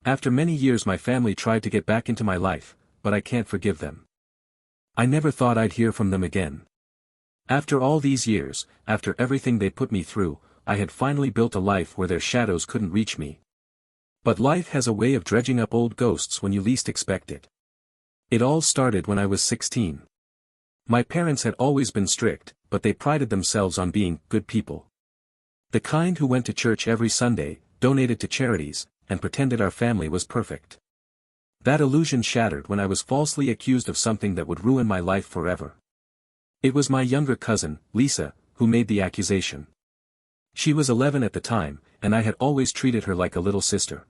After many years my family tried to get back into my life, but I can't forgive them. I never thought I'd hear from them again. After all these years, after everything they put me through, I had finally built a life where their shadows couldn't reach me. But life has a way of dredging up old ghosts when you least expect it. It all started when I was 16. My parents had always been strict, but they prided themselves on being good people. The kind who went to church every Sunday, donated to charities, and pretended our family was perfect. That illusion shattered when I was falsely accused of something that would ruin my life forever. It was my younger cousin, Lisa, who made the accusation. She was 11 at the time, and I had always treated her like a little sister.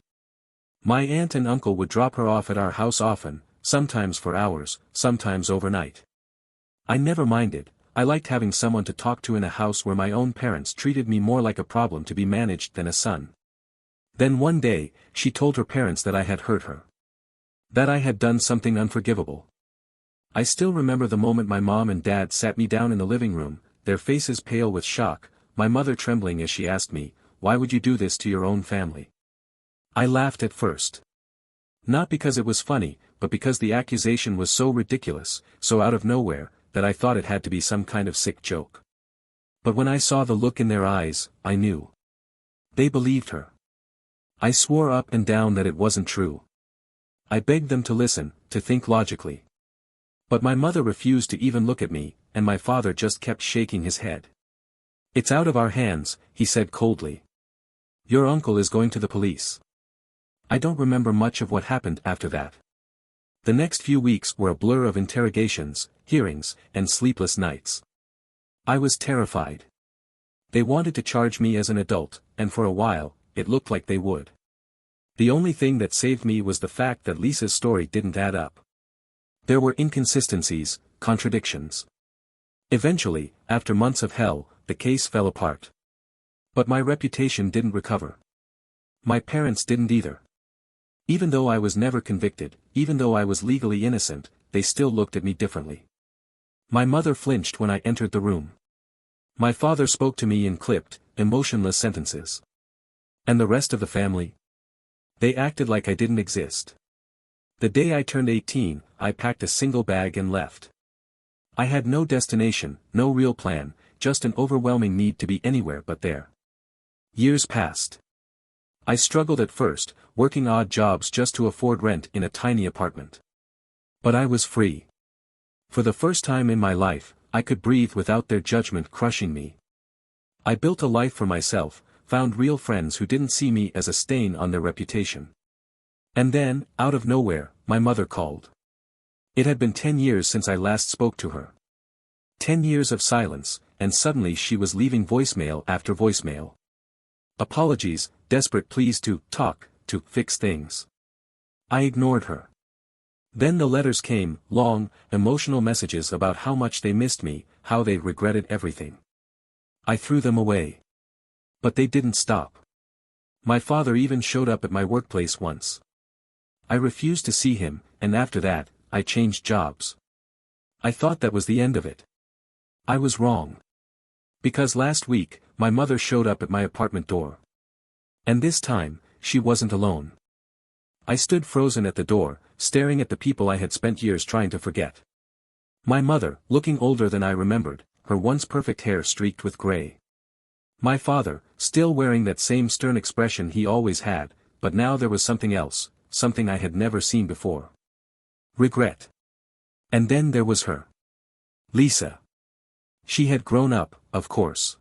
My aunt and uncle would drop her off at our house often, sometimes for hours, sometimes overnight. I never minded. I liked having someone to talk to in a house where my own parents treated me more like a problem to be managed than a son. Then one day, she told her parents that I had hurt her. That I had done something unforgivable. I still remember the moment my mom and dad sat me down in the living room, their faces pale with shock, my mother trembling as she asked me, "Why would you do this to your own family?" I laughed at first. Not because it was funny, but because the accusation was so ridiculous, so out of nowhere, that I thought it had to be some kind of sick joke. But when I saw the look in their eyes, I knew. They believed her. I swore up and down that it wasn't true. I begged them to listen, to think logically. But my mother refused to even look at me, and my father just kept shaking his head. "It's out of our hands," he said coldly. "Your uncle is going to the police." I don't remember much of what happened after that. The next few weeks were a blur of interrogations, hearings, and sleepless nights. I was terrified. They wanted to charge me as an adult, and for a while, it looked like they would. The only thing that saved me was the fact that Lisa's story didn't add up. There were inconsistencies, contradictions. Eventually, after months of hell, the case fell apart. But my reputation didn't recover. My parents didn't either. Even though I was never convicted, even though I was legally innocent, they still looked at me differently. My mother flinched when I entered the room. My father spoke to me in clipped, emotionless sentences. And the rest of the family? They acted like I didn't exist. The day I turned 18, I packed a single bag and left. I had no destination, no real plan, just an overwhelming need to be anywhere but there. Years passed. I struggled at first, working odd jobs just to afford rent in a tiny apartment. But I was free. For the first time in my life, I could breathe without their judgment crushing me. I built a life for myself, found real friends who didn't see me as a stain on their reputation. And then, out of nowhere, my mother called. It had been 10 years since I last spoke to her. 10 years of silence, and suddenly she was leaving voicemail after voicemail. Apologies, desperate pleas to talk, to fix things. I ignored her. Then the letters came, long, emotional messages about how much they missed me, how they regretted everything. I threw them away. But they didn't stop. My father even showed up at my workplace once. I refused to see him, and after that, I changed jobs. I thought that was the end of it. I was wrong. Because last week, my mother showed up at my apartment door. And this time, she wasn't alone. I stood frozen at the door, staring at the people I had spent years trying to forget. My mother, looking older than I remembered, her once perfect hair streaked with gray. My father, still wearing that same stern expression he always had, but now there was something else, something I had never seen before. Regret. And then there was her. Lisa. She had grown up, of course.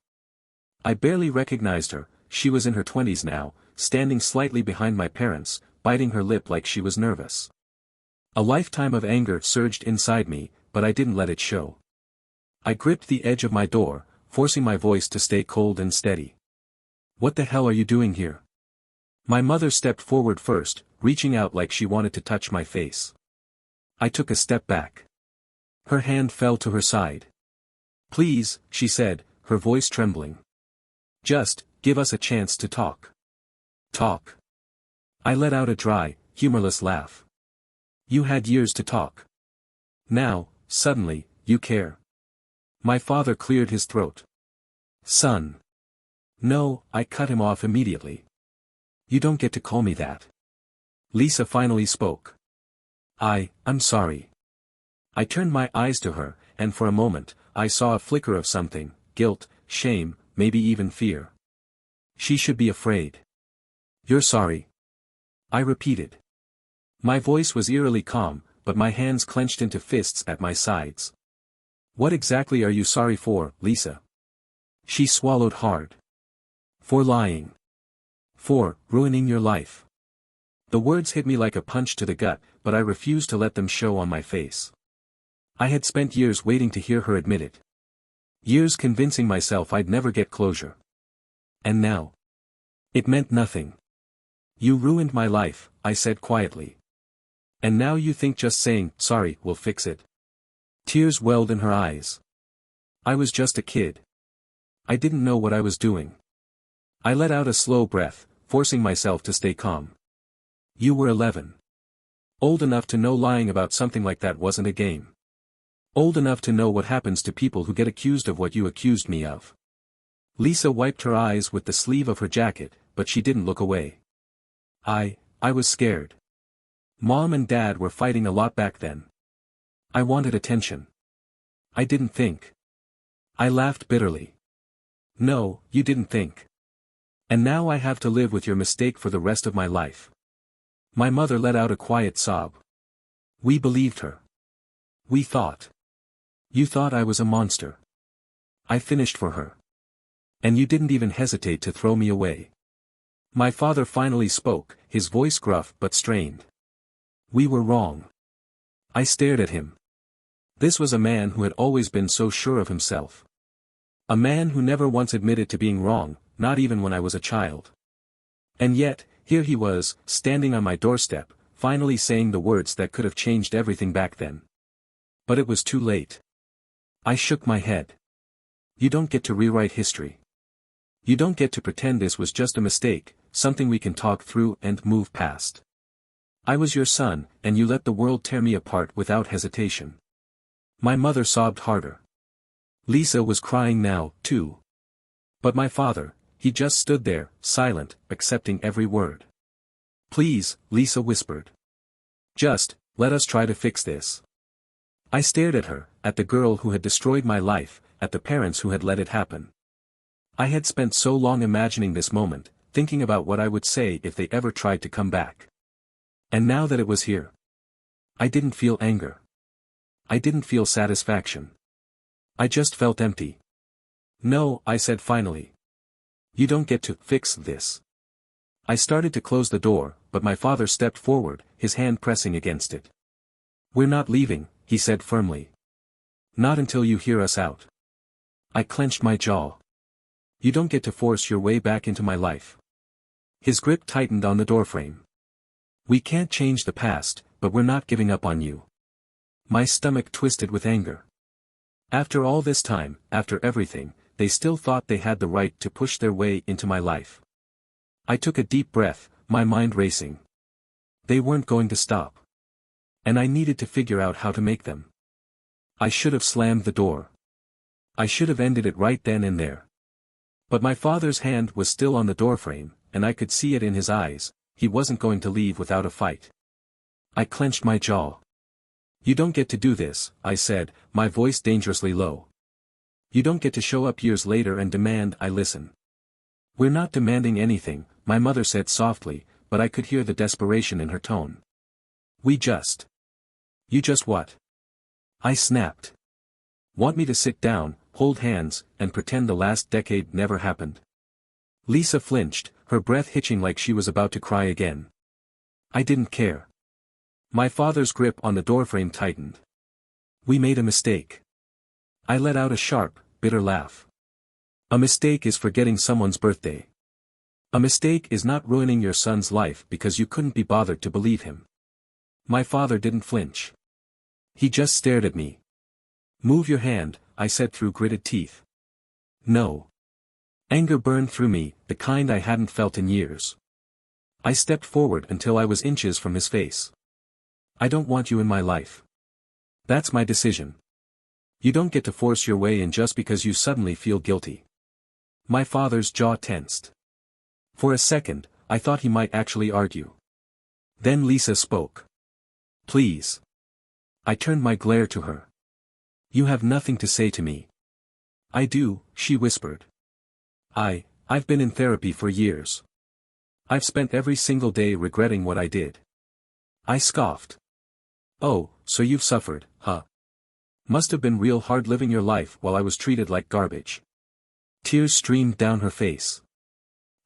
I barely recognized her. She was in her 20s now, standing slightly behind my parents, biting her lip like she was nervous. A lifetime of anger surged inside me, but I didn't let it show. I gripped the edge of my door, forcing my voice to stay cold and steady. "What the hell are you doing here?" My mother stepped forward first, reaching out like she wanted to touch my face. I took a step back. Her hand fell to her side. "Please," she said, her voice trembling. "Just, give us a chance to talk." "Talk?" I let out a dry, humorless laugh. "You had years to talk. Now, suddenly, you care." My father cleared his throat. "Son." "No," I cut him off immediately. "You don't get to call me that. Lisa finally spoke. I'm sorry. I turned my eyes to her, and for a moment, I saw a flicker of something, guilt, shame, maybe even fear. She should be afraid. You're sorry? I repeated. My voice was eerily calm, but my hands clenched into fists at my sides. What exactly are you sorry for, Lisa? She swallowed hard. For lying. For ruining your life. The words hit me like a punch to the gut, but I refused to let them show on my face. I had spent years waiting to hear her admit it. Years convincing myself I'd never get closure. And now? It meant nothing. You ruined my life, I said quietly. And now you think just saying, sorry, will fix it? Tears welled in her eyes. I was just a kid. I didn't know what I was doing. I let out a slow breath, forcing myself to stay calm. You were 11. Old enough to know lying about something like that wasn't a game. Old enough to know what happens to people who get accused of what you accused me of. Lisa wiped her eyes with the sleeve of her jacket, but she didn't look away. I was scared. Mom and Dad were fighting a lot back then. I wanted attention. I didn't think. I laughed bitterly. No, you didn't think. And now I have to live with your mistake for the rest of my life. My mother let out a quiet sob. We believed her. We thought. You thought I was a monster. I finished for her. And you didn't even hesitate to throw me away. My father finally spoke, his voice gruff but strained. We were wrong. I stared at him. This was a man who had always been so sure of himself. A man who never once admitted to being wrong, not even when I was a child. And yet, here he was, standing on my doorstep, finally saying the words that could have changed everything back then. But it was too late. I shook my head. You don't get to rewrite history. You don't get to pretend this was just a mistake, something we can talk through and move past. I was your son, and you let the world tear me apart without hesitation. My mother sobbed harder. Lisa was crying now, too. But my father, he just stood there, silent, accepting every word. Please, Lisa whispered. Just, let us try to fix this. I stared at her, at the girl who had destroyed my life, at the parents who had let it happen. I had spent so long imagining this moment, thinking about what I would say if they ever tried to come back. And now that it was here, I didn't feel anger. I didn't feel satisfaction. I just felt empty. No, I said finally. You don't get to fix this. I started to close the door, but my father stepped forward, his hand pressing against it. We're not leaving, he said firmly. Not until you hear us out. I clenched my jaw. You don't get to force your way back into my life. His grip tightened on the doorframe. We can't change the past, but we're not giving up on you. My stomach twisted with anger. After all this time, after everything, they still thought they had the right to push their way into my life. I took a deep breath, my mind racing. They weren't going to stop. And I needed to figure out how to make them. I should have slammed the door. I should have ended it right then and there. But my father's hand was still on the doorframe, and I could see it in his eyes. He wasn't going to leave without a fight. I clenched my jaw. You don't get to do this, I said, my voice dangerously low. You don't get to show up years later and demand I listen. We're not demanding anything, my mother said softly, but I could hear the desperation in her tone. We just. You just what? I snapped. Want me to sit down, hold hands, and pretend the last decade never happened? Lisa flinched, her breath hitching like she was about to cry again. I didn't care. My father's grip on the doorframe tightened. We made a mistake. I let out a sharp, bitter laugh. A mistake is forgetting someone's birthday. A mistake is not ruining your son's life because you couldn't be bothered to believe him. My father didn't flinch. He just stared at me. Move your hand, I said through gritted teeth. No. Anger burned through me, the kind I hadn't felt in years. I stepped forward until I was inches from his face. I don't want you in my life. That's my decision. You don't get to force your way in just because you suddenly feel guilty. My father's jaw tensed. For a second, I thought he might actually argue. Then Lisa spoke. Please. I turned my glare to her. You have nothing to say to me. I do, she whispered. I've been in therapy for years. I've spent every single day regretting what I did. I scoffed. Oh, so you've suffered, huh? Must have been real hard living your life while I was treated like garbage. Tears streamed down her face.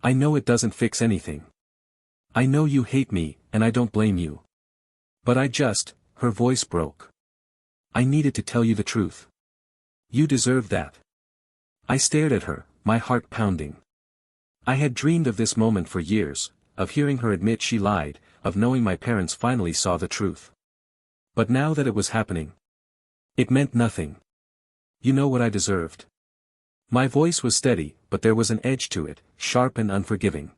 I know it doesn't fix anything. I know you hate me, and I don't blame you. But her voice broke. I needed to tell you the truth. You deserve that. I stared at her, my heart pounding. I had dreamed of this moment for years, of hearing her admit she lied, of knowing my parents finally saw the truth. But now that it was happening, it meant nothing. You know what I deserved. My voice was steady, but there was an edge to it, sharp and unforgiving.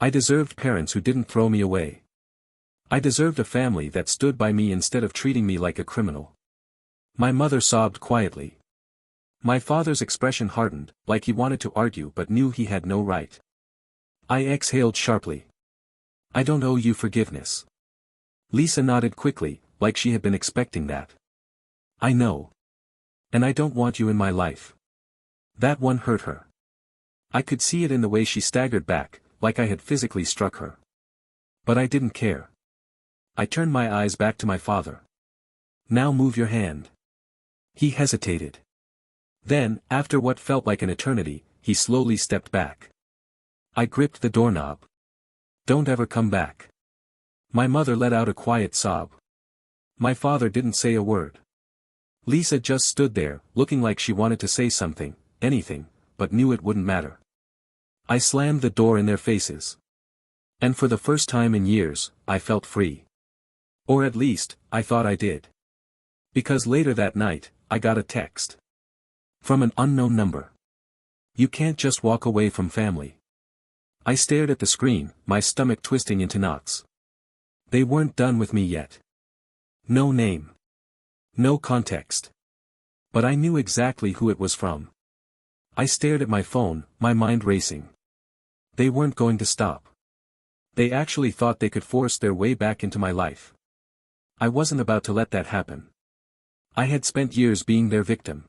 I deserved parents who didn't throw me away. I deserved a family that stood by me instead of treating me like a criminal. My mother sobbed quietly. My father's expression hardened, like he wanted to argue but knew he had no right. I exhaled sharply. I don't owe you forgiveness. Lisa nodded quickly, like she had been expecting that. I know. And I don't want you in my life. That one hurt her. I could see it in the way she staggered back, like I had physically struck her. But I didn't care. I turned my eyes back to my father. Now move your hand. He hesitated. Then, after what felt like an eternity, he slowly stepped back. I gripped the doorknob. Don't ever come back. My mother let out a quiet sob. My father didn't say a word. Lisa just stood there, looking like she wanted to say something, anything, but knew it wouldn't matter. I slammed the door in their faces. And for the first time in years, I felt free. Or at least, I thought I did. Because later that night, I got a text. From an unknown number. You can't just walk away from family. I stared at the screen, my stomach twisting into knots. They weren't done with me yet. No name. No context. But I knew exactly who it was from. I stared at my phone, my mind racing. They weren't going to stop. They actually thought they could force their way back into my life. I wasn't about to let that happen. I had spent years being their victim.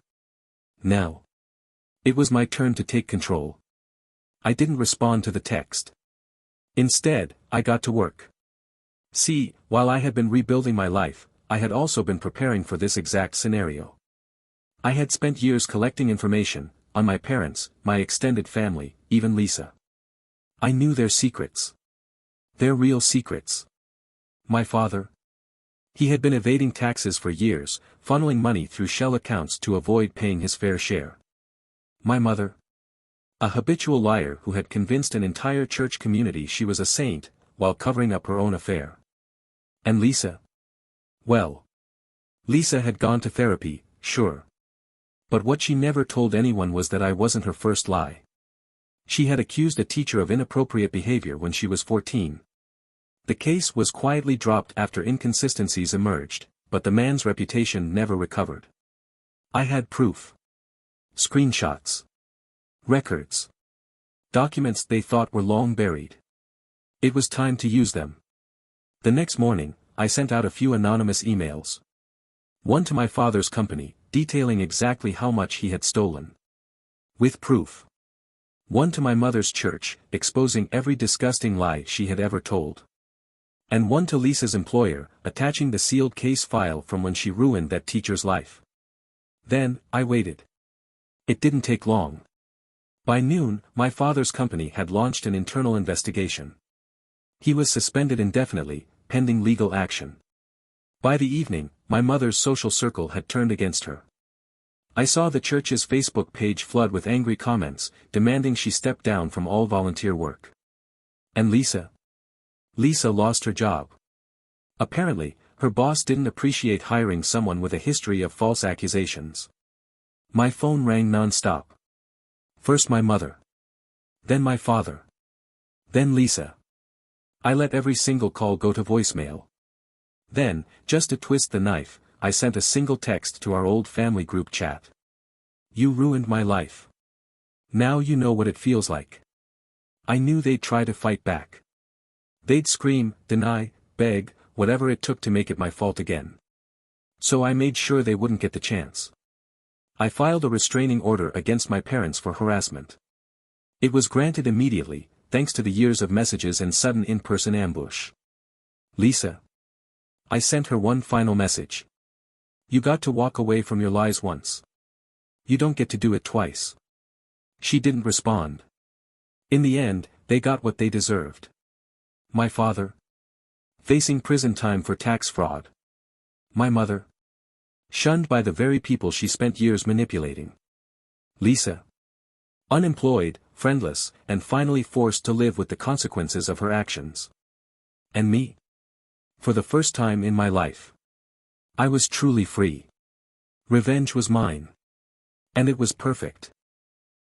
Now. It was my turn to take control. I didn't respond to the text. Instead, I got to work. See, while I had been rebuilding my life, I had also been preparing for this exact scenario. I had spent years collecting information, on my parents, my extended family, even Lisa. I knew their secrets. Their real secrets. My father? He had been evading taxes for years, funneling money through shell accounts to avoid paying his fair share. My mother? A habitual liar who had convinced an entire church community she was a saint, while covering up her own affair. And Lisa? Well. Lisa had gone to therapy, sure. But what she never told anyone was that I wasn't her first lie. She had accused a teacher of inappropriate behavior when she was 14. The case was quietly dropped after inconsistencies emerged, but the man's reputation never recovered. I had proof. Screenshots. Records. Documents they thought were long buried. It was time to use them. The next morning, I sent out a few anonymous emails. One to my father's company, detailing exactly how much he had stolen. With proof. One to my mother's church, exposing every disgusting lie she had ever told. And one to Lisa's employer, attaching the sealed case file from when she ruined that teacher's life. Then, I waited. It didn't take long. By noon, my father's company had launched an internal investigation. He was suspended indefinitely, pending legal action. By the evening, my mother's social circle had turned against her. I saw the church's Facebook page flood with angry comments, demanding she step down from all volunteer work. And Lisa? Lisa lost her job. Apparently, her boss didn't appreciate hiring someone with a history of false accusations. My phone rang non-stop. First my mother. Then my father. Then Lisa. I let every single call go to voicemail. Then, just to twist the knife, I sent a single text to our old family group chat. You ruined my life. Now you know what it feels like. I knew they'd try to fight back. They'd scream, deny, beg, whatever it took to make it my fault again. So I made sure they wouldn't get the chance. I filed a restraining order against my parents for harassment. It was granted immediately, thanks to the years of messages and sudden in-person ambush. Lisa. I sent her one final message. You got to walk away from your lies once. You don't get to do it twice. She didn't respond. In the end, they got what they deserved. My father. Facing prison time for tax fraud. My mother. Shunned by the very people she spent years manipulating. Lisa. Unemployed, friendless, and finally forced to live with the consequences of her actions. And me. For the first time in my life. I was truly free. Revenge was mine. And it was perfect.